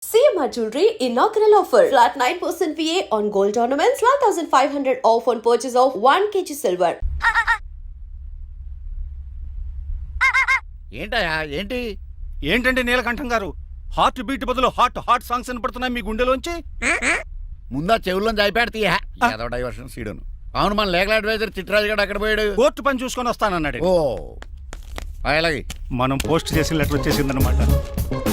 CMR Jewelry inaugural offer. Flat 9% VA on gold ornaments, 12,500 off on purchase of 1 kg silver. ఏంటయ్యా ఏంటి ఏంటంటే నీలకంఠం గారు heart beat బదులు hot songs వినపడుతున్నాయి మీ గుండెలోంచి. ముందా చెవుల్లోంచి అయిపోయాడు తీయా ఏదో డైవర్షన్ సీడును. అవును మన లీగల్ అడ్వైజర్ చిట్రాజు గారు అక్కడ పోయాడు. కోర్టు పని చూసుకొని వస్తానన్నాడు. ఓ అలాగే మనం పోస్ట్ చేసిన లెటర్ వచ్చేసిందనమాట.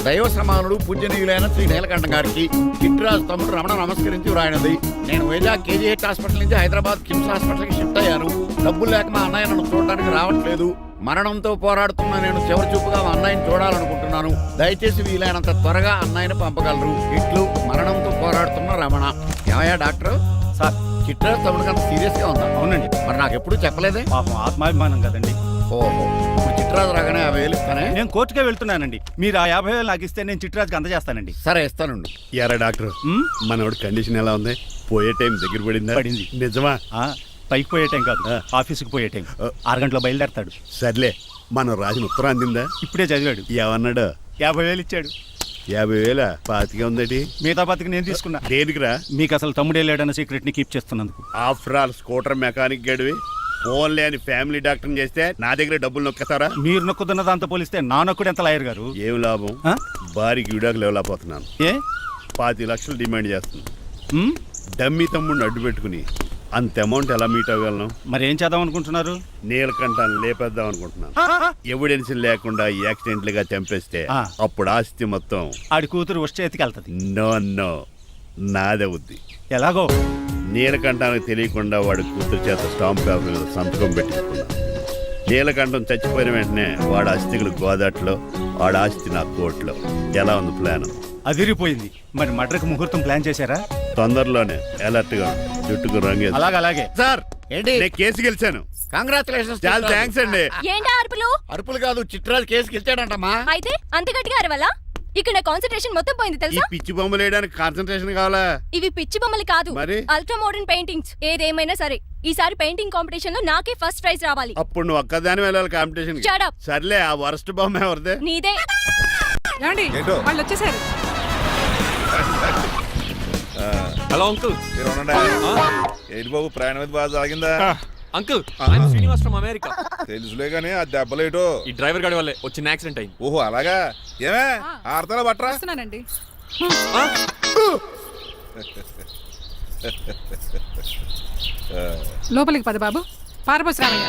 దైవ సమానుడు పూజనీయులైన శ్రీ నీలకంఠం గారికి చిట్రాజు తమ్ముడు రమణ నమస్కరించి వ్రాయినది. నేను వైజాగ్ KGH హాస్పిటల్ నుంచి హైదరాబాద్ కిమ్స్ హాస్పిటల్కి షిఫ్ట్ అయ్యాను. డబ్బులు లేక మా అన్నయ్య నన్ను చూడడానికి రావట్లేదు. మరణంతో పోరాడుతున్న నేను చివరి చూపుగా మా అన్నయ్యని చూడాలనుకుంటున్నాను. దయచేసి వీలైనంత త్వరగా అన్నయ్యని పంపగలరు. ఇట్లు మరణంతో పోరాడుతున్న రమణ. ఏమయ్యా డాక్టర్ సార్, చిట్రాజు తమ్ముడికి అంత సీరియస్ గా ఉందా? అవునండి. మరి నాకు ఎప్పుడు చెప్పలేదే. పాపం ఆత్మాభిమానం కదండి. ఓహో, ఇప్పుడు చిట్రాజు రాగానే 50,000 ఇస్తానే. నేను కోర్టుకే వెళ్తున్నానండి. మీరు ఆ 50,000 నాకు ఇస్తే నేను చిట్రాజుకి అందజేస్తానండి. సరే ఇస్తానండి. ఎరా డాక్టర్, మనోడి కండిషన్ ఎలా ఉంది? పోయే టైం దగ్గర పడిందా? పడింది. నిజమా? పైకి పోయే టైం కాదు, ఆఫీస్కి పోయే టైం. 6 గంటలో బయలుదేరతాడు. సర్లే, మనం రాసిన ఉత్తరం అందిందా? ఇప్పుడే చదివాడు. ఏమన్నాడు? 50,000 ఇచ్చాడు. 50,000 పాతికే ఉందటి. మిగతా బతికి నేను తీసుకున్నా. దేనికిరా? మీకు అసలు తమ్ముడే లేడన్న సీక్రెట్ ని కీప్ చేస్తున్నందుకు. ఆఫ్టర్ ఆల్ స్కూటర్ మెకానిక్ గడివి ఫోన్ లేని ఫ్యామిలీ డాక్టర్ చేస్తే నా దగ్గర డబ్బులు నొక్కేస్తారా? మీరు నొక్కుతున్న దాంతో పోలిస్తే నా నొక్కుడు ఎంత లాయర్ గారు. ఏం లాభం? భారీకి విడాకులు ఇవ్వలేకపోతున్నాను. ఏ 25 లక్షలు డిమాండ్ చేస్తుంది. డమ్మీ తమ్ముడిని అడ్డు పెట్టుకుని అంత అమౌంట్ ఎలా మీట్ అవ్వగలను? మరి ఏం చేద్దాం అనుకుంటున్నారు? నీలకంఠాన్ని లేపేద్దాం అనుకుంటున్నాను. ఎవిడెన్స్ లేకుండా యాక్సిడెంట్లుగా చంపేస్తే అప్పుడు ఆస్తి మొత్తం ఆడి కూతురు వచ్చే ఎత్తికెళ్తది. నో నాదవుద్ది. ఎలాగో నీలకంఠానికి తెలియకుండా వాడి కూతురు చేత స్టాంప్ పేపర్ మీద సంతకం పెట్టించుకున్నాను. నీలకంఠం చచ్చిపోయిన వెంటనే వాడి అస్థికులు గోదాట్లో, వాడి ఆస్తి నా కోర్టులో. ఎలా ఉంది ప్లాన్? అదిరిపోయింది. మరి మడ్రకు ముహూర్తం ప్లాన్ చేశారా? తొందరలోనే. అలర్ట్ గా జుట్టుకు రంగే. అలాగే సార్ ఏంటి? నేను కేసు గెలిచాను. కంగ్రాచులేషన్స్. చాలా థ్యాంక్స్ అండి. ఏంటా అరుపులు? అరుపులు కాదు, చిట్రాజు కేసు గెలిచాడంటమ్మా. అయితే అంత గట్టిగా అరవాలా? ఇక్కడ నా కాన్సంట్రేషన్ మొత్తం పోయింది ఈ తెలుసా? పిచ్చి బొమ్మలు వేయడానికి కాన్సన్ట్రేషన్ కావాలా? ఇవి పిచ్చి బొమ్మలు కాదు, మరి? Ultra modern paintings. ఏదేమైనా సరే ఈసారి పెయింటింగ్ కాంపిటీషన్ లో నాకే ఫస్ట్ ప్రైజ్ రావాలి. అప్పుడు నువ్వు ఒక్కదాని వెళ్ళాలి కాంపిటీషన్. Shut up. సర్లే, ఆ వరస్ట్ బొమ్మ ఎవరిదే? నీదే. వాళ్ళు వచ్చేసారు. Hello uncle. ఏంటి బాబు, ప్రయాణం అయితే బాగా సాగిందా? Uncle, I'm Srinivas from America. తెలుసులే గానీ ఆ దెబ్బలేటో ఈ డ్రైవర్ గాడి వల్లే వచ్చిన యాక్సిడెంట్ అయింది. ఓహో అలాగా. ఏమే ఆడతారా బట్రా? వస్తున్నానండి. లోపలికి పద బాబు. పారబోస్ రామయ్య.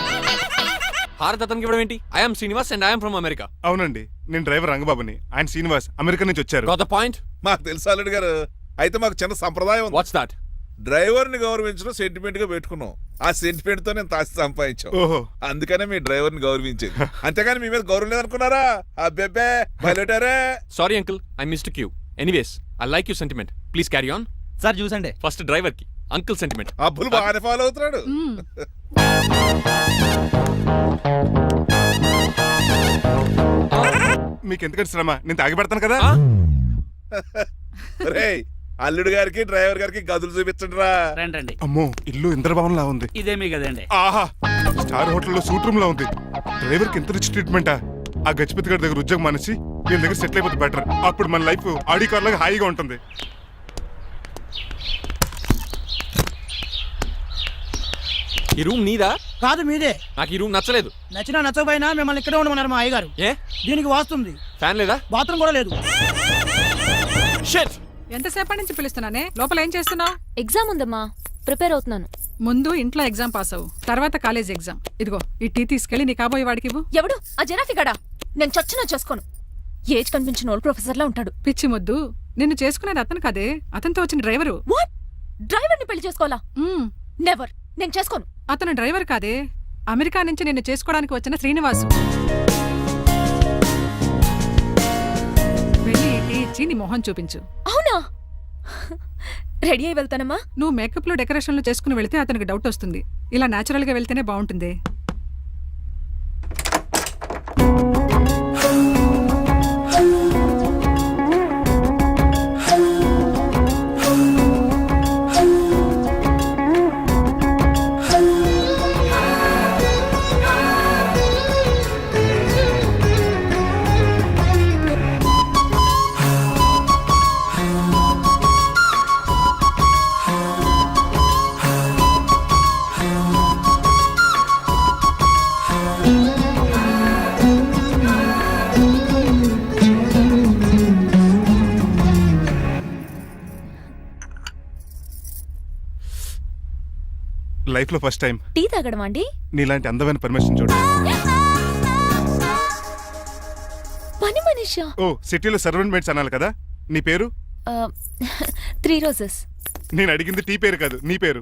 భారత్ అతనికి ఇవ్వడం ఏంటి? I'm Srinivas and I'm from America. అవునండి, నేను డ్రైవర్ రంగబాబుని. ఆయన శ్రీనివాస్ అమెరికా నుంచి వచ్చారు. Got the point? మాకు తెలుసు అల్లుడు గారు. అయితే మాకు చిన్న సంప్రదాయం ఉంది. What's that? డ్రైవర్ ని గౌరవించడం సెంటిమెంట్ గా పెట్టుకున్నాం. ఆ సెంటిమెంట్ తో నేను తాసి సంపాదించాం. ఓహో, అందుకనే మీ డ్రైవర్ ని గౌరవించేది. అంతేగాని మీ మీద గౌరవం లేదనుకున్నారా? అబ్బెబ్బే బయలుటారే. Sorry uncle, I missed you. Anyways, I like you sentiment. Please carry on. Sir చూసండి. ఫస్ట్ డ్రైవర్ కి అంకుల్ సెంటిమెంట్. అబ్బులు బాగానే ఫాలో అవుతున్నాడు. మీకు ఎందుకంటే శ్రమ, నేను తాగి పెడతాను కదా. రేయ్, అల్లుడు గారికి డ్రైవర్ గారికి గదులు చూపించండి రా. రండి. అమ్మో, ఇల్లు ఇంద్రభవన్ లా ఉంది. ఇదేమీ కదండి. ఆహా, స్టార్ హోటల్లో సూట్ రూమ్ లా ఉంది. డ్రైవర్ కి ఎంత రిచ్ ట్రీట్మెంటా. ఆ గజపతి గారి దగ్గర ఉద్యోగం మానేసి వీళ్ళ దగ్గర సెటిల్ అయిపోతే బెటర్. అప్పుడు మన లైఫ్ ఆడి కార్ లాగా హాయిగా ఉంటుంది. ఈ రూమ్ నీదా? కాదు మీదే. నాకు ఈ రూమ్ నచ్చలేదు. నచ్చినా నచ్చకపోయినా మిమ్మల్ని ఇక్కడే ఉండమన్నారు మా అయ్యగారు. ఏ దీనికి వాస్తుంది. ఫ్యాన్ లేదా? బాత్రూమ్ కూడా లేదు. షిట్. ఎంతసేపటి నుంచి పిలుస్తున్నానే? లోపల ఏం చేస్తున్నావు? ఎగ్జామ్ ఉందమ్మా, ప్రిపేర్ అవుతున్నాను. ముందు ఇంట్లో ఎగ్జామ్ పాస్ అవ్వు, తర్వాత కాలేజ్ ఎగ్జామ్. ఇదిగో ఈ టీ తీసుకెళ్లి నీ కాబోయే వాడికి ఇవ్వు. ఎవడు ఆ జరాఫీ గడా? నేను చచ్చినా చేసుకోను. ఏజ్ కనిపించిన ఓల్డ్ ప్రొఫెసర్ లా ఉంటాడు. పిచ్చి ముద్దు, నిన్ను చేసుకునేది అతను కాదే, అతనితో వచ్చిన డ్రైవరు. వాట్? డ్రైవర్ ని పెళ్లి చేసుకోవాలా? నెవర్. నేను చేసుకోను. అతను డ్రైవర్ కాదే, అమెరికా నుంచి నిన్ను చేసుకోవడానికి వచ్చిన శ్రీనివాసు. వెళ్ళి టీ ఇచ్చి నీ మొహం చూపించు. అవునా? రెడీ అయి వెళ్తానమ్మా. నువ్వు మేకప్ లో డెకరేషన్లు చేసుకుని వెళితే అతనికి డౌట్ వస్తుంది. ఇలా నేచురల్ గా వెళ్తేనే బాగుంటుంది. లైఫ్ లో ఫస్ట్ టైం టీ తాగడం అండి? నీలాంటి అందమైన పర్మిషన్ చూడు. పని మనిషా? ఓ సిటీలో సర్వెంట్ మేట్స్ అనాలి కదా. నీ పేరు? 3 రోజెస్. నేను అడిగింది టీ పేరు కాదు, నీ పేరు.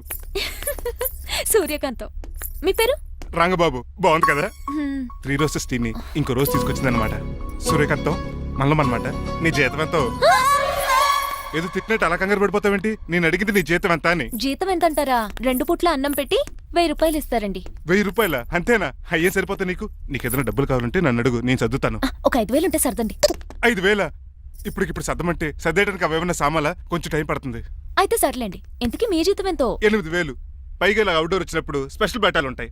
సూర్యకాంతం. మీ పేరు? రంగబాబు. బాగుంది కదా. 3 రోజెస్ టీని ఇంకో రోజు తీసుకొచ్చింది అనమాట. సూర్యకాంతం మల్లం అనమాట. నీ జీతం ఎంతో? ఏదో తిట్టినట్టు అలా కంగారు పడిపోతావేంటి? నేను అడిగింది నీ జీతం ఎంత అని. జీతం ఎంత అంటారా? 2 పూట్ల అన్నం పెట్టి 1000 రూపాయలు ఇస్తారండి. 1000 రూపాయల? అంతేనా? అయ్యే సరిపోతా నీకు. నీకేదైనా డబ్బులు కావాలంటే నన్ను అడుగు, నేను చదువుతాను. ఒక 5000 ఉంటే సర్దండి. 5000? ఇప్పటికిప్పుడు సర్దమంటే సర్దేయడానికి అవేమన్నా సామాలా? కొంచెం టైం పడుతుంది. అయితే సర్లేండి. ఇంతకీ మీ జీతం ఎంతో? 8000. పైగా ఇలా అవుట్డోర్ వచ్చినప్పుడు స్పెషల్ బట్టాలు ఉంటాయి.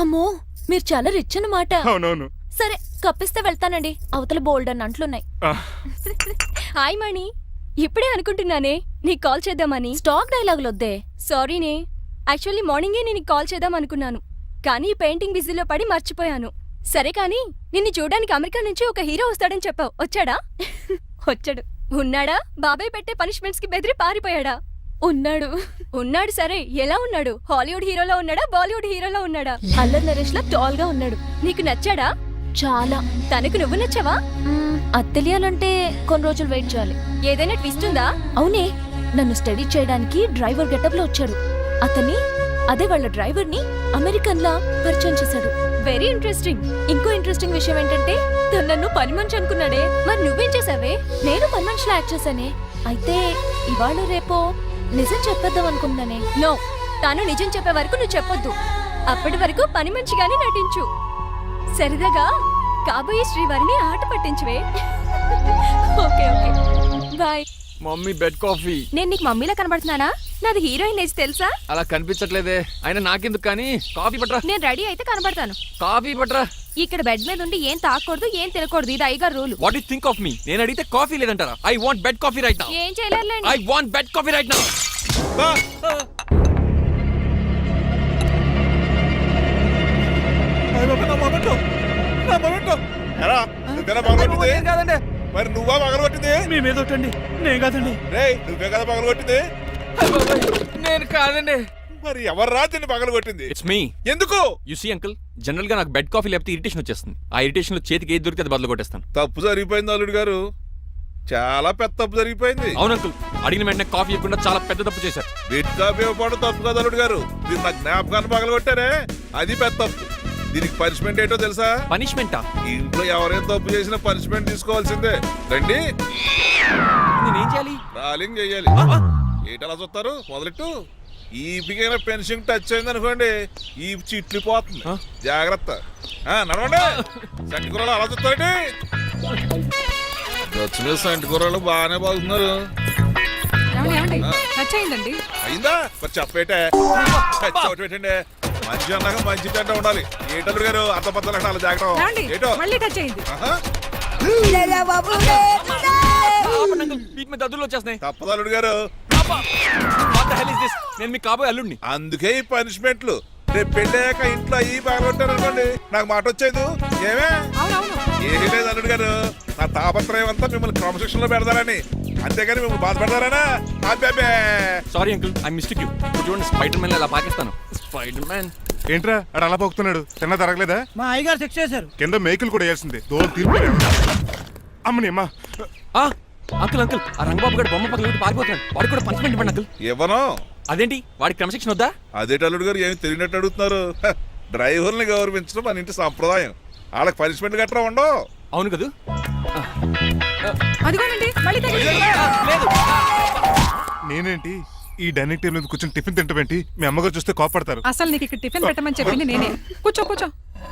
అమ్మో, మీరు చాలా రిచ్ అన్నమాట. అవునవును. సరే, కప్పిస్తే వెళ్తానండి. అవతల బోల్డ్ అన్న అంట్లున్నాయి. ఆ, హాయ్ మణి. ఇప్పుడే అనుకుంటున్నానే నీకు కాల్ చేద్దామని. స్టాక్ డైలాగులు వద్దే. సారీనే, యాక్చువల్లీ మార్నింగే నేను కాల్ చేద్దాం అనుకున్నాను, కానీ ఈ పెయింటింగ్ బిజీలో పడి మర్చిపోయాను. సరే కానీ నిన్ను చూడడానికి అమెరికా నుంచి ఒక హీరో వస్తాడని చెప్పావు. వచ్చాడా? వచ్చాడు. ఉన్నాడా? బాబాయ్ పెట్టే పనిష్మెంట్స్ కి బెదిరి పారిపోయాడా? ఉన్నాడు. ఉన్నాడు. సరే, ఎలా ఉన్నాడు? హాలీవుడ్ హీరోలో ఉన్నాడా, బాలీవుడ్ హీరోలో ఉన్నాడా? అల్లరి నరేష్ లా టాల్ గా ఉన్నాడు. నీకు నచ్చాడా? చాలా. తనకు నువ్వు నచ్చావా? అది తెలియాలంటే కొన్ని రోజులు వెయిట్ చేయాలి. ఏదైనా ట్విస్ట్ ఉందా? అవునే, నన్ను స్టడీ చేయడానికి డ్రైవర్ గెటప్ లో వచ్చాడు. అదే వాళ్ళ డ్రైవర్ ని అమెరికన్ లా పరిచయం చేశాడు. Very interesting. ఇంకో ఇంట్రెస్టింగ్ విషయం ఏంటంటే తను నన్ను పని మనిషి అనుకున్నాడే. మరి నువ్వేం చేసావే? నేను పని మనిషిలా యాక్ట్ చేశానే. అయితే ఇవాళ రేపో నిజం చెప్పేద్దాం అనుకున్నానే. నో, తాను నిజం చెప్పే వరకు నువ్వు చెప్పొద్దు. అప్పటి వరకు పని మనిషిగానే నటించు. సరదాగా కాబోయే శ్రీవారిని ఆట పట్టించువే. Okay okay, bye. Mummy bed coffee. నేను నీకు మమ్మీలా కనబడుతున్నానా? నాది హీరోయిన్ ఏజ్ తెలుసా? అలా కనిపించట్లేదే. అయినా నాకెందుకు కానీ. కాఫీ పట్రా. నేను రెడీ అయితే కనబడతాను. కాఫీ పట్రా. ఇక్కడ బెడ్ మీద ఉండి ఏం తాకూడదు, ఏం తినకూడదు. ఇది అయ్యగారు rule. What you think of me? నేను అడిగితే కాఫీ లేదంటారా? I want bed coffee right now. ఏం చేయలేరులేండి. I want bed coffee right now. ఎరా, నువ్వేనా పగలగొట్టింది? కాదండి, మరి నువ్వా పగలగొట్టింది? మీ మీద ఒకటండి, నేను కాదండి. రేయ్, నువ్వే కదా పగలగొట్టింది? నేను కాదండి. మరి ఎవర్రా దీన్ని పగలగొట్టింది? It's me. ఎందుకు? యు సీ అంకుల్, జనరల్ గా నాకు బెడ్ కాఫీ లేకపోతే ఇరిటేషన్ వచ్చేస్తుంది. ఆ ఇరిటేషన్ లో చేతికి ఏది దొరికితే అది బదులు కొట్టేస్తాను. తప్పు జరిగిపోయింది అల్లుడు గారు, చాలా పెద్ద తప్పు జరిగిపోయింది. అవును అంకుల్, అడిగిన వెంటనే కాఫీ ఇవ్వకుండా చాలా పెద్ద తప్పు చేశారు. బెడ్ కాఫీ ఇవ్వడం తప్పు కదా అల్లుడు గారు, మీరు నా జ్ఞాపకాన్ని పగలగొట్టారే, అది పెద్ద తప్పు. దీనికి పనిష్మెంట్ ఏంటో తెలుసా? పనిష్మెంటా? ఇంట్లో ఎవరైనా తప్పు చేసినా పనిష్మెంట్ తీసుకోవాల్సిందే. రండి, నేనేం చేయాలి? రాలింగ్ చెయ్యాలి. ఏంటలా చూస్తారు? మొదలెట్టు. ఈ పికైనా పెన్షన్ టచ్ అయింది అనుకోండి, ఈ చిట్లు పోతుంది. జాగ్రత్త. నడవండి. సంటి కూరలు అలా చూస్తారండి. వచ్చిన సంటి కూరలు బాగానే బాగుతున్నారు. టచ్ అయిందండి. అయిందా? మరి చెప్పేటే పెట్టండి. మంచి అన్నాక మంచి టెంట ఉండాలి. ఏటల్లుడు గారు అర్థ పద్దలు అలా జాగ్రత్త. ఏటో మళ్ళీ టచ్ అయింది. వీటి మీద దద్దులు వచ్చేస్తున్నాయి. తప్పదు అల్లుడు గారు. నేను మీకు కాబోయే అల్లుడిని. అందుకే ఈ పనిష్మెంట్లు. రేపు పెళ్ళాక ఇంట్లో అయ్యి బాగుంటారు అనుకోండి, నాకు మాట వచ్చేది ఏమే? ఏమీ లేదు అల్లుడు గారు, నా తాపత్రయం అంతా మిమ్మల్ని క్రమశిక్షణలో పెడతారని, అంతేగాని మిమ్మల్ని బాధపడతారనా? అబ్బే. Sorry uncle, I mistake you. చూడండి, స్పైడర్ మ్యాన్ అలా పాకిస్తాను. స్పైడర్ మ్యాన్ ఏంట్రా అడు అలా పోతున్నాడు? తిన్నా తరగలేదా? మా అయ్యగారు శిక్ష చేశారు. కింద మేకులు కూడా వేయాల్సిందే. దోలు తీర్పు. అమ్మని అమ్మా. అంకుల్ అంకుల్, ఆ రంగబాబు గారు బొమ్మ పక్కన పెట్టి పారిపోతున్నాడు. వాడికి కూడా పనిష్మెంట్ ఇవ్వండి అంకుల్. ఇవ్వను. అదేంటి, వాడికి క్రమశిక్షణ వద్దా? అదేటి అల్లుడు గారు, ఏమి తెలియనట్టు అడుగుతున్నారు? డ్రైవర్ని గౌరవించడం మన ఇంటి సంప్రదాయం. వాళ్ళకి పనిష్మెంట్ గట్రా ఉండవు. అవును కదా. అదిగోనండి, మళ్ళీ తగిలింది. నేనేంటి ఈ డైనింగ్ టేబుల్ మీద కూర్చొని టిఫిన్ తింటామేంటి? మీ అమ్మగారు చూస్తే కోపడతారు. అసలు నీకు ఇక్కడ టిఫిన్ పెట్టమని చెప్పింది నేనే. కూర్చో కూర్చో.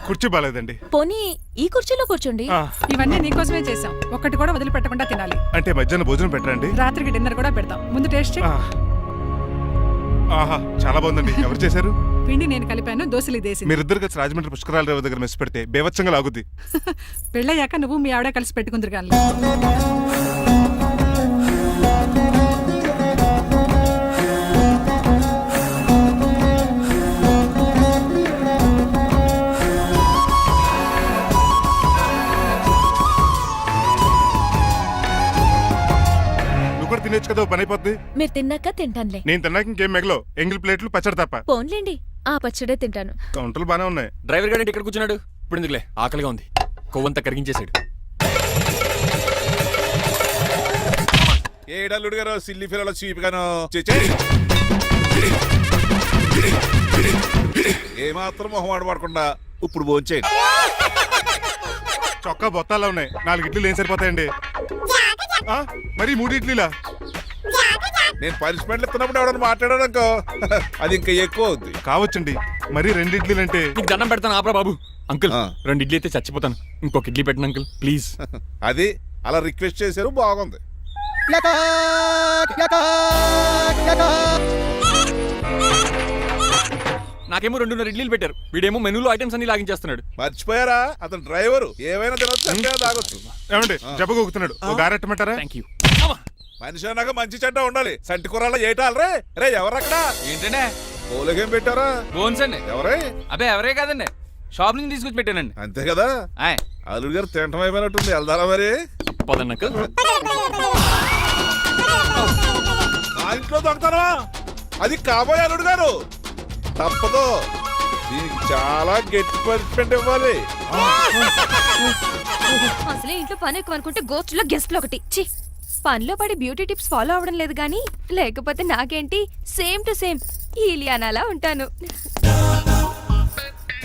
కుర్చీ బాలేదండి. పోనీ ఈ కుర్చీలో కూర్చోండి. ఇవన్నీ నీకోసమే చేసాం. ఒక్కటి కూడా వదిలిపెట్టకుండా తినాలి. అంటే మధ్యాహ్నం భోజనం పెట్టరండి? రాత్రికి డిన్నర్ కూడా పెడతాం. ముందు టేస్ట్ చేయి. ఆహా, చాలా బాగుందండి. ఎవరు చేశారు? పిండి నేను కలిపాను, దోశలు ఇదేసి. మీరిద్దరు కలిసి రాజమండ్రి పుష్కరాల రేవు దగ్గర మెస్ పెడితే బేవచ్చంగా లాగుద్ది. పెళ్ళయ్యాక నువ్వు మీ ఆవిడ కలిసి పెట్టుకుందరు కానీ. తినేచ్చు కదా, ఓ పని అయిపోద్ది. మీరు తిన్నాక తింటానులే. నేను తిన్నాక ఇంకేం మిగలో, ఎంగిల్ ప్లేట్లు పచ్చడి తప్ప. పోన్లేండి, ఆ పచ్చడే తింటాను. కౌంటర్లు బానే ఉన్నాయి. డ్రైవర్ గారు ఇక్కడ కూర్చున్నాడు. ఇప్పుడు ఎందుకులే, ఆకలిగా ఉంది. కొవ్వంతా కరిగించేశాడు. ఏడల్లుడు గారు సిల్లి ఫిల్లలో చీపిగాను ఏమాత్రం మొహమాట పడకుండా ఇప్పుడు భోంచేయండి. చొక్కా బొత్తాల్లో ఉన్నాయి, 4 ఇడ్లీలు ఏం సరిపోతాయండి? ఆ, మరి 3 ఇడ్లీలా? నేను పనిష్మెంట్లు ఇస్తున్నప్పుడు ఎవడన్నా మాట్లాడాడు అనుకో అది ఇంకా ఎక్కువ అవుద్ది. కావచ్చండి, మరి 2 ఇడ్లీలు అంటే. నీకు దండం పెడతాను, ఆపరా బాబు. అంకుల్, ఆ. 2 ఇడ్లీ అయితే చచ్చిపోతాను. ఇంకొక ఇడ్లీ పెట్టండి అంకుల్, ప్లీజ్. అది అలా రిక్వెస్ట్ చేశారు, బాగుంది. నాకేమో 2.5 ఇడ్లీలు పెట్టారు. వీడేమో మెనూలో ఐటమ్స్ అన్ని లాగించేస్తున్నాడు. మర్చిపోయారా, అతను డ్రైవరు, ఏమైనా తినొచ్చు అంటే తాగొచ్చు. ఏమండి జబ్బగొక్కుతున్నాడు, ఓ గారెట్టమంటారా? Thank you. మనిషి అన్నాక మంచి చెడ్డ ఉండాలి. సంటి కూరల్లో ఏటాలరే రే ఎవరక్కడ ఏంటంటే పోలేకేం పెట్టారా? బోన్స్ అండి. ఎవరే? అబ్బే ఎవరే కాదండి, షాప్ నుంచి తీసుకొచ్చి పెట్టానండి. అంతే కదా. ఆయ్ అల్లుడు గారు తింటం అయిపోయినట్టుంది, వెళ్దారా మరి? పదండి అంకుల్. నా ఇంట్లో దొంగతనా? అది కాబోయే అల్లుడు గారు, తప్పదు. దీనికి చాలా గట్టి పనిష్మెంట్ ఇవ్వాలి. అసలే ఇంట్లో పని ఎక్కువ అనుకుంటే గోస్ట్లో గెస్ట్లు ఒకటి. ఛీ, పనిలో పడి బ్యూటీ టిప్స్ ఫాలో అవ్వడం లేదు కానీ, లేకపోతే నాకేంటి సేమ్ టు సేమ్ ఈలియానాలా ఉంటాను.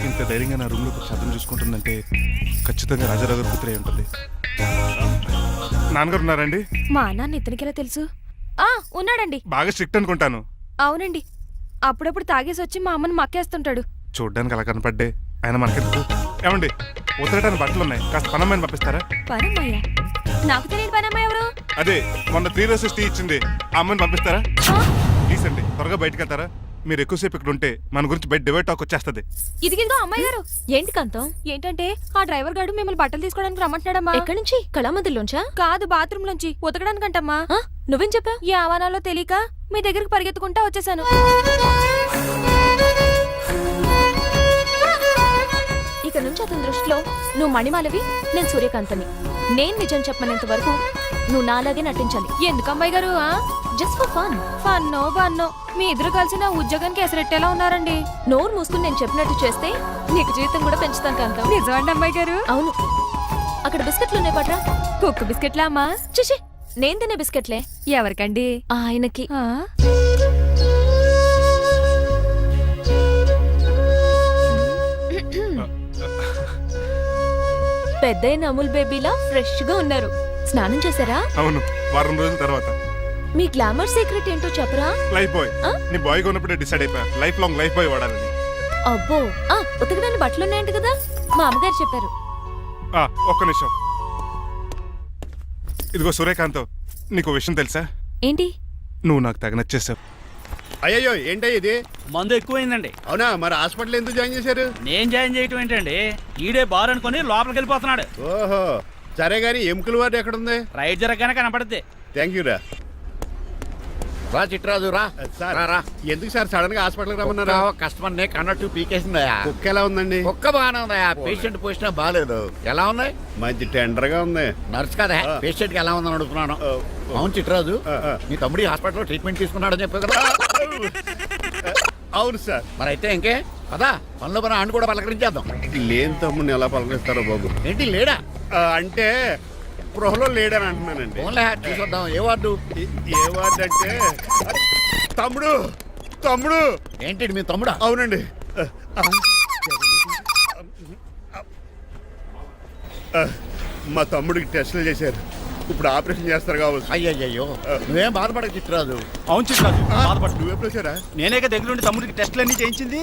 ఇంత ధైర్యంగా నా రూమ్ లో శబ్దం చూసుకుంటుందంటే ఖచ్చితంగా రాజారావు గారు కూతురే ఉంటుంది. నాన్నగారు ఉన్నారండి? మా నాన్న ఇతనికెలా తెలుసు? ఆ ఉన్నాడండి. బాగా స్ట్రిక్ట్ అనుకుంటాను. అవునండి, అప్పుడప్పుడు తాగేసి వచ్చి మా అమ్మని మక్కేస్తుంటాడు. చూడ్డానికి అలా కనపడ్డే ఆయన మనకెందుకు? ఏమండి, ఉతరటానికి బట్టలు ఉన్నాయి, కాస్త పనమ్మని పంపిస్తారా? పనమ్మయ్య? నాకు తెలియని పనమ్మ ఎవరు? అదే మొన్న 3 రోజెస్ టీ ఇచ్చింది, ఆ అమ్మని పంపిస్తారా? ఆ, ప్లీజ్ అండి, త్వరగా బయటకు వెళ్తారా? మీరు ఎక్కువసేపు ఇక్కడ ఉంటే మన గురించి బయట డివైడ్ టాక్ వచ్చేస్తుంది. ఇదిగిదిగో అమ్మాయి గారు. ఏంటి కాంతం? ఏంటంటే ఆ డ్రైవర్ గారు మిమ్మల్ని బట్టలు తీసుకోవడానికి రమ్మంటున్నాడమ్మా. ఎక్కడి నుంచి? కళామందిలోంచా? కాదు, బాత్రూమ్ లోంచి ఉతకడానికంటమ్మా. నువ్వేం చెప్పావు? ఈ ఆవానాలో తెలియక మీ దగ్గరికి పరిగెత్తుకుంటా వచ్చేసాను. ఇక నుంచి అతని దృష్టిలో నువ్వు మణిమాలవి, నేను సూర్యకాంతని. నేను నిజం చెప్పనంత వరకు నువ్వు నాలాగే నటించాలి. ఎందుకు అమ్మాయి గారు? Just for fun. ఫన్నో బన్నో మీ ఇద్దరు కలిసి నా ఉద్యోగానికి ఎసరెట్టేలా ఉన్నారండి. నోరు మూసుకుని నేను చెప్పినట్టు చేస్తే నీకు జీతం కూడా పెంచుతాను కాంతం. నిజమండి అమ్మాయి గారు? అవును. అక్కడ బిస్కెట్లు ఉన్నాయి పట్రా. కుక్క బిస్కెట్లా అమ్మా? చిచి, నేను తినే బిస్కెట్లే. ఎవరికండి? ఆయనకి. పెద్దయిన అమూల్ బేబీలా ఫ్రెష్ గా ఉన్నారు. స్నానం చేశారా? అవును, వారం రోజుల తర్వాత. మీ గ్లామర్ సీక్రెట్ ఏంటో చెప్పరా? Lifebuoy. నీ బాయ్ ఉన్నప్పుడే డిసైడ్ అయిపోయా లైఫ్ లాంగ్ లైఫ్ బాయ్ వాడాలని. అబ్బో, ఉతకడానికి బట్టలు ఉన్నాయంట కదా, మా అమ్మగారు చెప్పారు. ఒక్క నిమిషం. ఇదిగో సూర్యకాంత్, నీకు విషయం తెలుసా? ఏంటి? నువ్వు నాకు తెగ నచ్చేసావు. అయ్యయ్యో, ఏంటో ఇది? మందు ఎక్కువైందండి. అవునా, మరి హాస్పిటల్ ఎందుకు జాయిన్ చేశారు? నేను జాయిన్ చేయటం ఏంటండి, ఈడే బార్ అనుకుని లోపలికి వెళ్ళిపోతున్నాడు. ఓహో, సరే గాని ఎముకల వార్డు ఎక్కడుంది? రైట్ జరగగానే కనపడుద్ది. థ్యాంక్ యూ రా. రా చిట్రాజు రా. సార్ రా, రా. ఎందుకు సార్ సడన్ గా హాస్పిటల్ రమ్మన్నారా? కస్టమర్ నే కన్నట్టు పీకేసిందయా. కుక్క ఎలా ఉందండి? ఒక్క బాగానే ఉందయా, పేషెంట్ పొజిషన్ బాగాలేదు. ఎలా ఉంది? మంచి టెండర్ గా ఉంది. నర్స్ కదా, పేషెంట్ కి ఎలా ఉందని అడుగుతున్నాను. అవును చిట్రాజు, నీ తమ్ముడి హాస్పిటల్లో ట్రీట్మెంట్ తీసుకున్నాడని చెప్పావు కదా? అవును సార్. మరి అయితే ఇంకే కదా, పనిలో పని ఆయన కూడా పలకరించేద్దాం. లేని తమ్ముడిని ఎలా పలకరిస్తారో బాబు. ఏంటి లేడా? అంటే గృహలో లేడని అంటున్నానండి. ఓన్లే చూసొద్దాం. ఏ వార్డు? ఏ వార్డు అంటే తమ్ముడు. తమ్ముడు ఏంటి మీ తమ్ముడా? అవునండి. మా తమ్ముడికి టెస్టులు చేశారు, ఇప్పుడు ఆపరేషన్ చేస్తారు కావచ్చు. అయ్యయ్యో, నువ్వేం బాధపడక చిట్రాజు. అవును చిట్రాజు, బాధపడు. నువ్వు ఎప్పుడు వచ్చారా? నేనేక దగ్గరుండి తమ్ముడికి టెస్టులన్నీ చేయించింది.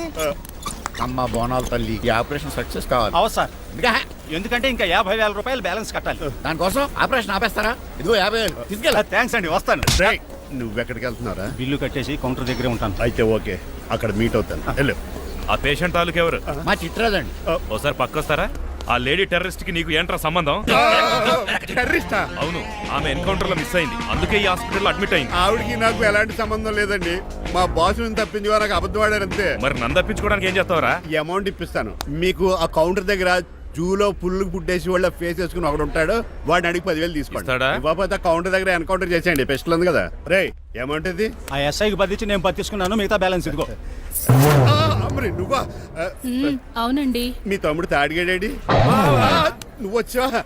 అమ్మ బోనాల తల్లి, ఈ ఆపరేషన్ సక్సెస్ కావాలి. అవు సార్, ఇంకా ఎందుకంటే ఇంకా 50,000 రూపాయలు బ్యాలెన్స్ కట్టాలి. దానికోసం ఆపరేషన్ ఆపేస్తారా? ఇదిగో 50,000 తీసుకెళ్ళా. థ్యాంక్స్ అండి, వస్తాను. రేయ్, నువ్వెక్కడికి వెళ్తున్నారా? బిల్లు కట్టేసి కౌంటర్ దగ్గరే ఉంటాను. అయితే ఓకే, అక్కడ మీట్ అవుతాను. వెళ్ళు. ఆ పేషెంట్ తాలూకు ఎవరు? మా చిట్రాజు అండి. ఓసారి పక్కొస్తారా? ఆ లేడీ టెర్రరిస్ట్ కి నీకు ఏంట్రా సంబంధం? టెర్రరిస్టా? అవును, ఆమె ఎన్కౌంటర్ లో మిస్ అయింది, అందుకే ఈ హాస్పిటల్లో అడ్మిట్ అయింది. ఆవిడకి నాకు ఎలాంటి సంబంధం లేదండి. మా బాస్ నుంచి తప్పించుకో, నాకు అబద్ధం ఆడారు అంతే. మరి నన్ను తప్పించుకోవడానికి ఏం చేస్తావరా? ఈ అమౌంట్ ఇప్పిస్తాను మీకు. ఆ కౌంటర్ దగ్గర జూలో పుల్లు పుట్టేసి వాళ్ళ ఫేస్ వేసుకుని ఒకడు ఉంటాడు, వాడిని అడిగి 10,000 తీసుకోండి. ఇస్తాడా? ఇవ్వకపోతే కౌంటర్ దగ్గర ఎన్కౌంటర్ చేసేయండి, పెస్టల్ ఉంది కదా. రే ఏమంటుంది? ఆ ఎస్ఐకి బదిలించి నేను తీసుకున్నాను, మిగతా బ్యాలెన్స్ ఇదిగో. అమ్మరి నువ్వా? అవునండి. మీ తమ్ముడు తాడిగాడేడి? నువ్వు వచ్చావా?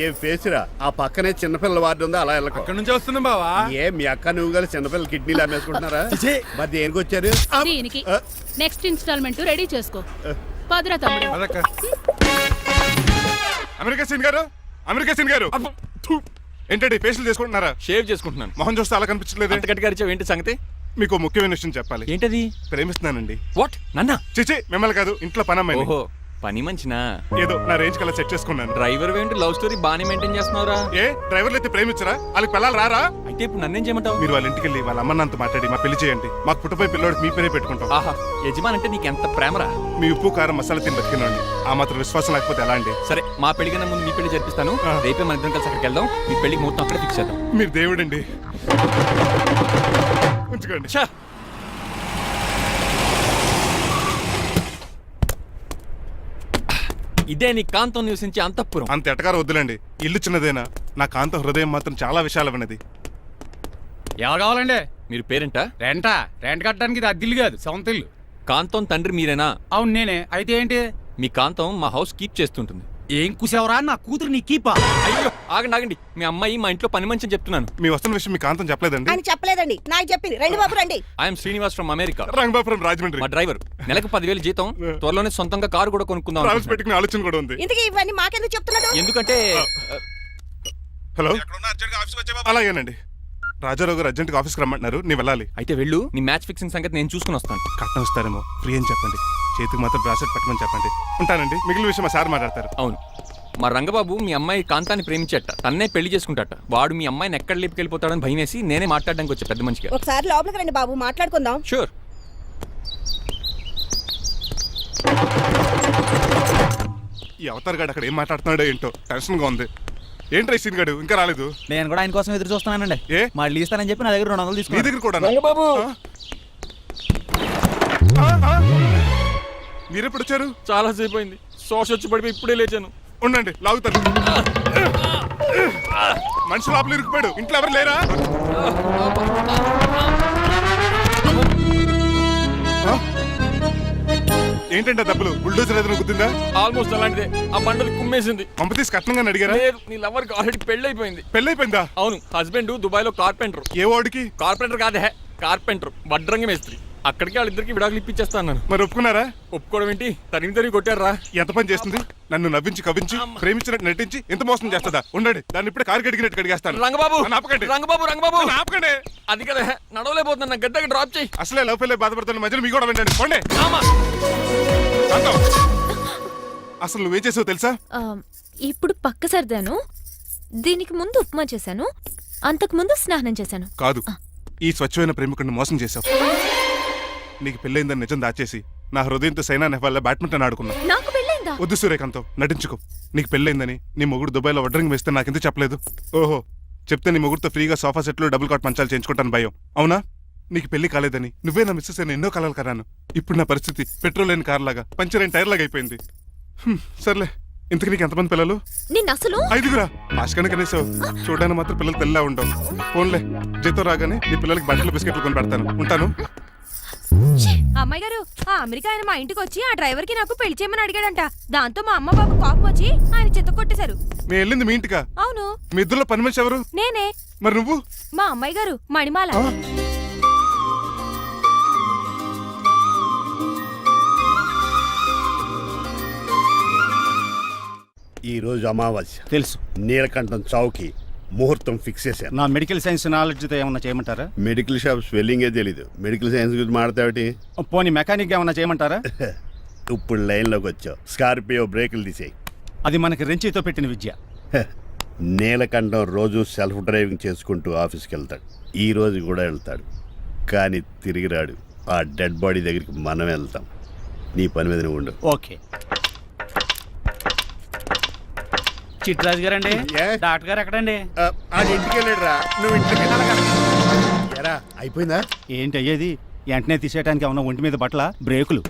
ఏం ఫేస్ రా, ఆ పక్కనే చిన్నపిల్లల వార్డు ఉందా, అలా వెళ్ళక. అక్కడ నుంచి వస్తున్నాం బావా. ఏ మీ అక్క నువ్వు గల చిన్నపిల్లల కిడ్నీలు అమ్మేసుకుంటున్నారా? మరి దేనికి వచ్చారు? దీనికి నెక్స్ట్ ఇన్స్టాల్మెంట్ రెడీ చేసుకో. పదరా తమ్ముడు. అమెరికా సీన్ గారు, అమెరికా సీన్ గారు ఏంటండి ఫేషియల్ చేసుకుంటున్నారా? షేవ్ చేసుకుంటున్నాను. మొహం చూస్తే అలా కనిపించలేదు. అంత గట్టిగా అరిచావు, ఏంటి సంగతి? మీకు ముఖ్యమైన విషయం చెప్పాలి. ఏంటది? ప్రేమిస్తున్నానండి. వాట్? నన్నా? చిచి మిమ్మల్ని కాదు, ఇంట్లో పనమ్మాయి. ఓహో, పని మంచినా? ఏదో నా రేంజ్ కల్లా సెట్ చేసుకున్నాను. డ్రైవర్ ఏంటి లవ్ స్టోరీ బాగానే మెయింటైన్ చేస్తున్నావురా? ఏ డ్రైవర్లు అయితే ప్రేమించరా? వాళ్ళకి పిల్లలు రారా? అయితే ఇప్పుడు నన్నేం చేయమంటావు? మీరు వాళ్ళ ఇంటికి వెళ్ళి వాళ్ళ అమ్మ నాన్నతో మాట్లాడి మా పెళ్లి చేయండి. మాకు పుట్టపోయి పిల్లోడికి మీ పేరే పెట్టుకుంటాం. ఆహా, యజమాన్ అంటే నీకెంత ప్రేమరా? మీ ఉప్పు కారం మసాలా తిని బతికినండి. ఆ మాత్రం విశ్వాసం లేకపోతే ఎలా అండి? సరే, మా పెళ్లి కన్నా ముందు మీ పెళ్లి జరిపిస్తాను. రేపే మన ఇద్దరం కలిసి అక్కడికి వెళ్దాం. మీ పెళ్లికి మొత్తం అక్కడే ఫిక్స్ చేద్దాం. మీరు దేవుడండి. ఉంచుకోండి. ఛా! ఇదే నీ కాంతం నివసించే అంతఃపురం. అంత ఎటకారం వద్దులండి. ఇల్లు చిన్నదేనా, నా కాంత హృదయం మాత్రం చాలా విశాలమైనది. ఎవరు కావాలండి? మీరు పేరెంటా? రెంటా? రెంట్ కట్టడానికి ఇది అద్దిల్లు కాదు, సొంత ఇల్లు. కాంతం తండ్రి మీరేనా? అవును నేనే. అయితే ఏంటి? మీ కాంతం మా హౌస్ కీప్ చేస్తుంటుంది. ఏం కూసావరా? నా కూతురు నీ కీపా? అయ్యో ఆగండి ఆగండి, మీ అమ్మాయి మా ఇంట్లో పని మంచి చెప్తున్నాను. మీ వస్తున్న విషయం మీ కాంతం చెప్పలేదండి? అని చెప్పలేదండి, నాకు చెప్పింది. రండి బాబు రండి. I'm Srinivas from America. Rangabapuram Rajahmundry. మా డ్రైవర్. నెలకు 10,000 జీతం. త్వరలోనే సొంతంగా కారు కూడా కొనుక్కుందాం ట్రావెల్స్ అనుకుంటున్నాను. పెట్టుకునే ఆలోచన కూడా ఉంది. ఇంతకీ ఇవన్నీ మాకెందుకు చెప్తున్నాడు? ఎందుకంటే హలో, అలాగేనండి. రాజారావు గారు అర్జెంట్గా ఆఫీస్కి రమ్మంటున్నారు, నీ వెళ్ళాలి. అయితే వెళ్ళు, నీ మ్యాచ్ ఫిక్సింగ్ సంగతి నేను చూసుకుని వస్తాను. కట్నం ఇస్తారేమో, ఫ్రీ అని చెప్పండి. చేతికి మాత్రం బ్రాసెట్ పెట్టమని చెప్పండి. ఉంటానండి. మిగిలిన విషయం మా సార్ మాట్లాడతారు. అవును, మా రంగబాబు మీ అమ్మాయి కాంతాన్ని ప్రేమించట, తన్నే పెళ్లి చేసుకుంటాట. వాడు మీ అమ్మాయిని ఎక్కడ లేపుకెళ్ళిపోతాడని భయం వేసి నేనే మాట్లాడడానికి వచ్చా పెద్ద మనిషిగా. ఒకసారి లోపలికి రండి బాబు, మాట్లాడుకుందాం. షూర్. ఈ అవతార్ గాడు అక్కడ ఏం మాట్లాడుతున్నాడో ఏంటో టెన్షన్గా ఉంది. ఏంట్రా సీన్ గాడు ఇంకా రాలేదు? నేను కూడా ఆయన కోసం ఎదురు చూస్తున్నానండి. ఏ మళ్ళీ ఇస్తానని చెప్పి నా దగ్గర 200 నీ తీసుకుని. దగ్గర కూడా రంగబాబు మీరెప్పుడు వచ్చారు? చాలా సేపు అయింది. శోష వచ్చి పడిపోయి ఇప్పుడే లేచాను. ఉండండి లాగుతాను. మనిషి లోపల ఇరుక్కుపోయాడు. ఇంట్లో ఎవరు లేరా? ఏంటంటే డబ్బులు బుల్డోజర్ ఏదైనా గుద్దిందా? ఆల్మోస్ట్ అలాంటిదే. ఆ బండలు కుమ్మేసింది. పంప తీసి కట్నంగా అడిగారా? లేదు, నీ లవర్కి ఆల్రెడీ పెళ్లి అయిపోయింది. పెళ్ళైపోయిందా? అవును, హస్బెండ్ దుబాయ్ లో కార్పెంటర్. ఏ వాడికి? కార్పెంటర్ కాదే, కార్పెంటర్, వడ్రంగి మేస్త్రి. అక్కడికి వాళ్ళిద్దరికి విడాకులు ఇప్పించేస్తాను. మరి ఒప్పుకున్నారా? ఒప్పుకోవడం ఏంటి, తరిమి కొట్టారా. ఎంత పని చేస్తుంది? నన్ను నవ్వించి కవ్వించి ప్రేమించినట్టు నటించి ఎంత మోసం చేస్తుందా? ఉండండి, దాన్ని ఇప్పుడే కారు కడిగినట్టు కడిగేస్తాను. రంగబాబు నన్ను ఆపకండి. రంగబాబు రంగబాబు నన్ను ఆపకండి. అది కదా, నడవలేకపోతున్నా, గద్దకి డ్రాప్ చేయి. అసలే లవ్ ఫెయిల్ బాధపడుతున్న మధ్యలో మీ కూడా వెంటండి. పోండి. ఆమా. శాంతం. అసలు నువ్వేం చేసావు తెలుసా? ఇప్పుడు పక్క సర్దాను. దీనికి ముందు ఉప్మా చేశాను. అంతకు ముందు స్నానం చేశాను. కాదు, ఈ స్వచ్ఛమైన ప్రేమికుడిని మోసం చేశావు. నీకు పెళ్ళైందని నిజం దాచేసి నా హృదయంతో సైనా నెహ్వాల్ బ్యాడ్మింటన్ ఆడుకున్నా. నాకు పెళ్ళైందా? వద్దు సూర్యకాంతం, నటించుకో. నీకు పెళ్ళైందని నీ మొగుడు దుబాయ్లో వడ్రంగి వేస్తే నాకెందుకు చెప్పలేదు? ఓహో, చెప్తే నీ మొగుడుతో ఫ్రీగా సోఫా సెట్లు డబుల్ కాట్ మంచాలు చేయించుకుంటాను భయం. అవునా? నీకు పెళ్లి కాలేదని నువ్వే నా మిస్సెస్ అని ఎన్నో కలలు కరాను. ఇప్పుడు నా పరిస్థితి పెట్రోల్ లేని కార్ లాగా, పంచర్ అయిన టైర్ లాగా అయిపోయింది. సర్లే, ఇంతకు నీకు ఎంతమంది పిల్లలు? నిన్న అసలు 5గురా. ఆశకనే కనీసం చూడడానికి మాత్రం పిల్లలు తెల్లా ఉండవు. ఫోన్లే, జీతం రాగానే నీ పిల్లలకి బట్టలు బిస్కెట్లు కొని పెడతాను. ఉంటాను. అమ్మాయి గారు, ఆ అమెరికా ఆయన మా ఇంటికి వచ్చి ఆ డ్రైవర్ కి నాకు పెళ్లి చేయమని అడిగాడంట. దాంతో మా అమ్మ బాబు కోపం వచ్చి ఆయన చెత్త కొట్టేశారు. నేను వెళ్ళింది మీ ఇంటికా? అవును. మీ ఇద్దరులో పని మనిషి ఎవరు? నేనే. మరి నువ్వు? మా అమ్మాయి గారు మణిమాల. ఈ రోజు అమావాస్య తెలుసు. నీలకంఠం చౌకి ముహూర్తం ఫిక్స్ చేశాను. నా మెడికల్ సైన్స్ నాలెడ్జ్తో ఏమన్నా చేయమంటారా? మెడికల్ షాప్ స్వెల్లింగే తెలీదు, మెడికల్ సైన్స్ గురించి మాట్లాడతావిటి? పోనీ మెకానిక్ ఏమన్నా చేయమంటారా? ఇప్పుడు లైన్లోకి వచ్చావు. స్కార్పియో బ్రేకులు తీసేయి. అది మనకి రెంచితో పెట్టిన విద్య. నీలకంఠం రోజు సెల్ఫ్ డ్రైవింగ్ చేసుకుంటూ ఆఫీస్కి వెళ్తాడు. ఈ రోజు కూడా వెళ్తాడు, కానీ తిరిగి రాడు. ఆ డెడ్ బాడీ దగ్గరికి మనం వెళ్తాం. నీ పని మీద నువ్వు ఉండు. ఓకే. చిట్రాజు గారండి, డాక్టర్ గారు ఎక్కడండి? అది ఇంటికి వెళ్ళాడు రా, నువ్వు ఇంటికి వెళ్ళాలా? అయిపోయిందా? ఏంటి అయ్యేది? వెంటనే తీసేయడానికి ఏమన్నా ఒంటి మీద బట్టల బ్రేకులు?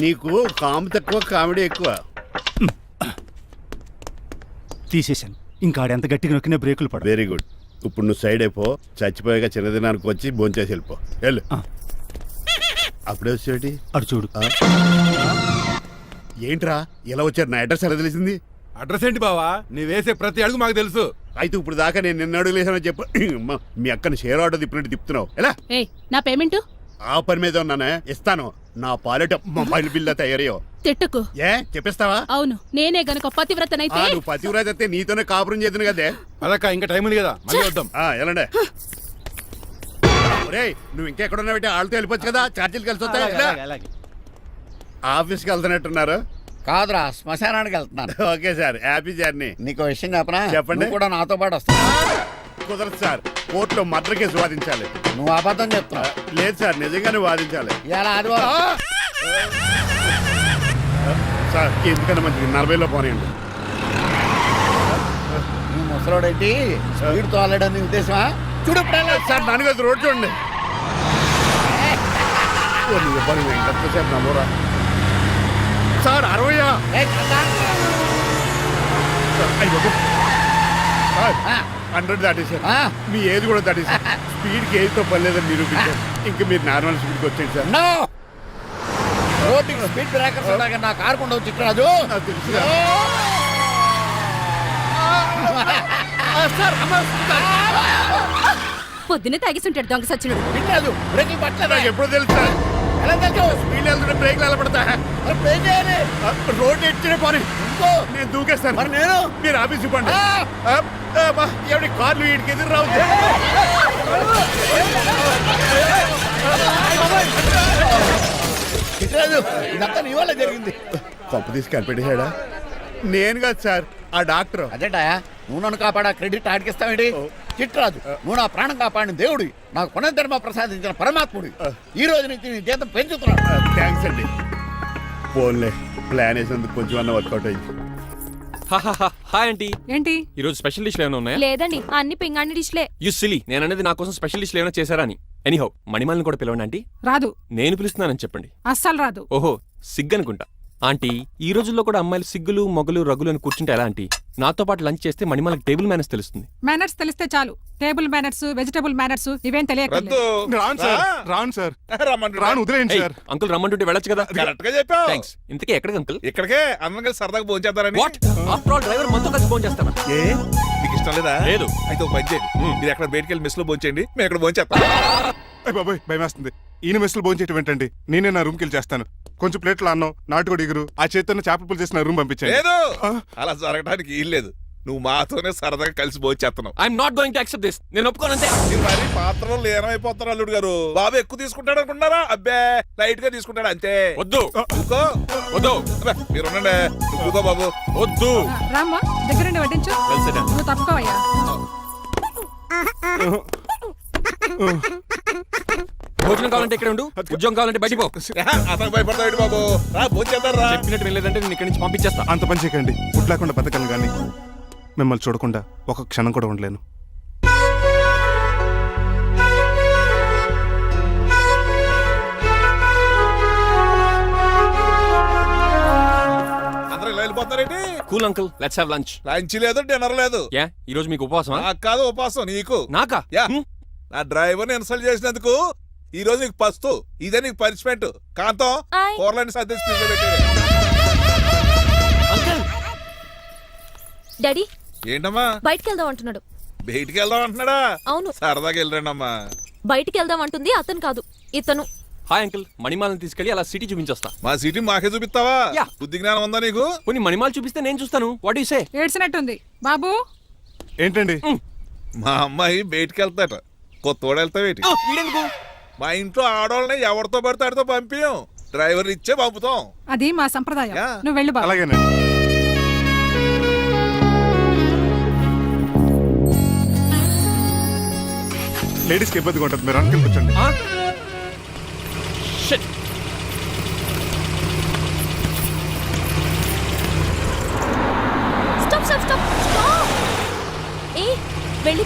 నీకు కామెడీ తక్కువ, కామెడీ ఎక్కువ. తీసేశాను. ఇంకా ఆడెంత గట్టిగా నొక్కినా బ్రేకులు పడ. Very good. ఇప్పుడు నువ్వు సైడ్ అయిపో, చచ్చిపోయాక చిన్నదినానికి వచ్చి భోంచేసి వెళ్ళిపో. వెళ్ళు. అప్పుడే వచ్చేటి అటు చూడు. ఏంట్రా ఇలా వచ్చారు? నా అడ్రస్ ఎలా తెలిసింది? అడ్రస్ ఏంటి బావా? నీ వేసే ప్రతి అడుగు మాకు తెలుసు. అయితే ఇప్పుడు దాకా నేను నిన్న అడుగులేసానని చెప్పు. అమ్మా, మీ అక్కని షేర్ ఆర్డర్ తిప్పినట్టు తిప్పుతున్నావు. ఎలా? నా పేమెంట్ ఆ పని మీద ఉన్నానే, ఇస్తాను. నా పాలెట మొబైల్ బిల్లా తయారయ్యో. తిట్టుకు. ఏ చెప్పిస్తావా? అవును, నేనే గనక పతివ్రతనైతే నువ్వు పతివ్రత అయితే నీతోనే కాపురం చేద్దును కదే. అదక్క ఇంకా టైం ఉంది కదా, మళ్ళీ వద్దాం. ఎలాండే ఒరేయ్, నువ్వు ఇంకెక్కడున్నా పెట్టి వాళ్ళతో వెళ్ళిపోవచ్చు కదా, ఛార్జీలు కలిసి వస్తాయి. ఆఫీస్కి వెళ్తున్నట్టున్నారు. కాదురా, శ్మశానానికి వెళ్తున్నాను. Okay sir, happy journey. నీకు విషయం చెప్పనా? చెప్పండి. నువ్వు కూడా నాతో పాటు వస్తా. కుదరదు సార్, కోర్టులో మర్డర్ కేసు వాదించాలి. నువ్వు అబద్ధం చెప్తున్నావు. లేదు సార్, నిజంగానే వాదించాలి. ఇలా ఆదివారం సార్ ఎందుకన్నా మంచిది 40లో పోనీయండి. నువ్వు ముసలోడేంటి స్పీడ్ తోలడని ఉద్దేశమా? చూడు సార్ నాన్నగారు రోడ్ చూడండి. ఎంతసేపు నమ్మరా సార్? 60 100 దాటేశారు. మీ ఏది కూడా దాటేశారు. స్పీడ్కి ఏదితో పని లేదని నిరూపించారు. ఇంకా మీరు నార్మల్ స్పీడ్కి వచ్చేది సార్. రోడ్డుకి స్పీడ్ బ్రేకర్స్ ఉండగా నా కారు కొండ వచ్చి రాజు. నాకు తెలుసు పొద్దున్నే తాగిస్తుంటాడు దొంగ సచ్చినుడు. వినరాదు, బ్రేకింగ్ పట్టలేదు. నాకు ఎప్పుడు తెలుసు సార్? ఎలా తెలుసు? స్పీడ్ వెళ్తుంటే బ్రేక్లు ఎలా పడతా? బ్రేక్ చేయాలి. రోడ్డు ఎచ్చిన పోనీ నేను దూకేస్తాను. మరి నేను? మీరు ఆఫీస్ ఇవ్వండి. ఎవరి కార్లు వీటికి ఎదురు రావు. వినరాదు, ఇదంతా నీ వల్ల జరిగింది. కొంప తీసి కనిపెట్టేశాడా? నేను కాదు సార్, ఆ డాక్టర్. అదేటా నువ్వు నన్ను కాపాడా క్రెడిట్ ఆడికిస్తావేంటి? చిట్రాజు, నువ్వు నా ప్రాణం కాపాడిన దేవుడి, నాకు పునర్ధర్మ ప్రసాదించిన పరమాత్ముడి. ఈ రోజు నుంచి నీ జీతం పెంచుతున్నాను. థ్యాంక్స్ అండి. ఫోన్లే, ప్లాన్ వేసినందుకు కొంచెం అన్న వర్కౌట్ అయింది. Hi aunty. ఏంటి ఈ రోజు స్పెషల్ డిష్లు ఏమైనా ఉన్నాయా? లేదండి, అన్ని పింగాణి డిష్లే. యు సిలీ, నేను అనేది నా కోసం స్పెషల్ డిష్లు ఏమైనా చేశారా అని. ఎనీహౌ, మణిమాలని కూడా పిలవండి ఆంటీ. రాదు, నేను పిలుస్తున్నానని చెప్పండి. అస్సలు రాదు. ఓహో, సిగ్గనుకుంటా. ఆంటీ, ఈ రోజుల్లో కూడా అమ్మాయిలు సిగ్గులు మొగలు రగులు అని కూర్చుంటే ఎలా ఆంటీ? నాతో పాటు లంచ్ చేస్తే మణిమాలకి టేబుల్ మేనేజ్ తెలుస్తుంది. మేనర్స్ తెలిస్తే చాలు. టేబుల్ మేనర్స్, వెజిటబుల్ మేనర్స్ ఇవేం తెలియదు. రాను సార్, రాను సార్, రాను, వదిలేయండి సార్. అంకుల్ రమ్మంటుంటే వెళ్ళొచ్చు కదా. కరెక్ట్ గా చెప్పావు. థ్యాంక్స్. ఇంతకీ ఎక్కడికి అంకుల్? ఇక్కడికే అందరం కలిసి సరదాగా భోంచేద్దారని. వాట్? ఆఫ్టర్ ఆల్ డ్రైవర్ మనతో కలిసి ఫోన్ చేస్తాను. ఏ మీకు ఇష్టం లేదా? లేదు. అయితే ఒక పని చేయండి, మీరు ఎక్కడ బయటికి వెళ్ళి మెస్ లో భోంచేయండి, మేము ఎక్కడ భోంచేస్తాం. బాబాయ్ భయం వేస్తుంది. ఈయన మెస్సులు భోంచేయటం ఏంటండి? నేనే నా రూమ్కి వెళ్ళి చేస్తాను. కొంచెం ప్లేట్లు అన్నం, నాటుకోడి ఇగురు, ఆ చేతితో చేపల పులుసు చేసి నా రూమ్ పంపించాను. లేదు, అలా జరగడానికి ఏం లేదు. నువ్వు మాతోనే సరదాగా కలిసి భోంచేస్తున్నావు. I'm not going to accept this. నేను ఒప్పుకోనంతే. మీరు మరి పాత్రలో లీనమైపోతారు అల్లుడు గారు. బాబు ఎక్కువ తీసుకుంటాడు అనుకుంటున్నారా? అబ్బే, లైట్ గా తీసుకుంటాడు అంతే. వద్దు, ఊకో. వద్దు. అబ్బే, మీరు ఉండండి. ఊకో బాబు. వద్దు. రామ్మా, దగ్గరుండి వడ్డించు. నువ్వు తప్పుకోవయ్యా. భోజనం కావాలంటే ఇక్కడ ఉండు, ఉద్యోగం కావాలంటే బయటికి పో. అతను భయపడతాడు బాబు. రా భోంచేద్దాం రా. చెప్పినట్టు వెళ్ళలేదంటే నేను ఇక్కడి నుంచి పంపించేస్తా. అంత పని చేయకండి. ఫుడ్ లేకుండా బతకను కానీ మిమ్మల్ని చూడకుండా ఒక క్షణం కూడా ఉండలేను. అందరూ ఇలా వెళ్ళిపోతారేంటి? Cool uncle, let's have lunch. Lunch లేదు, డిన్నర్ లేదు. యా, ఈ రోజు మీకు ఉపవాసమా? నాకు కాదు ఉపవాసం, నీకు. నాకా? యా, నా డ్రైవర్ని ఇన్సల్ట్ చేసినందుకు ఈ రోజు నీకు పస్తు, ఇదే నీకు పనిష్మెంట్. కాంతం, కూరలని సర్ది స్పీడ్ లో పెట్టాడు. అంకుల్, డాడీ ఏంటమ్మా బయటికి వెళ్దాం అంటున్నాడు. బయటికి వెళ్దాం అంటున్నాడా? అవును. సరదాగా వెళ్ళండి అమ్మా. బయటికి వెళ్దాం అంటుంది అతను కాదు, ఇతను. హాయ్ అంకుల్, మణిమాలని తీసుకెళ్లి అలా సిటీ చూపించొస్తా. మా సిటీ మాకే చూపిస్తావా? యా. బుద్ధి జ్ఞానం ఉందా నీకు? కొన్ని మణిమాలు చూపిస్తే నేను చూస్తాను. What you say? ఏడ్చినట్టుంది. బాబు ఏంటండి? మా అమ్మాయి బయటికి వెళ్తాట, కొత్తోడు వెళ్తావేటి? వీడెందుకు? మా ఇంట్లో ఆడవాళ్ళని ఎవరితో పడితే ఆడితో పంపించం, డ్రైవర్ ఇచ్చే పంపుతాం. అది మా సంప్రదాయం. యా. నువ్వు వెళ్ళు బాబు. అలాగేనండి. లేడీస్కి ఇబ్బందిగా ఉంటుంది, మీరు అనుకుని కూర్చోండి. Shit. Stop stop stop stop. ఏ వెళ్ళి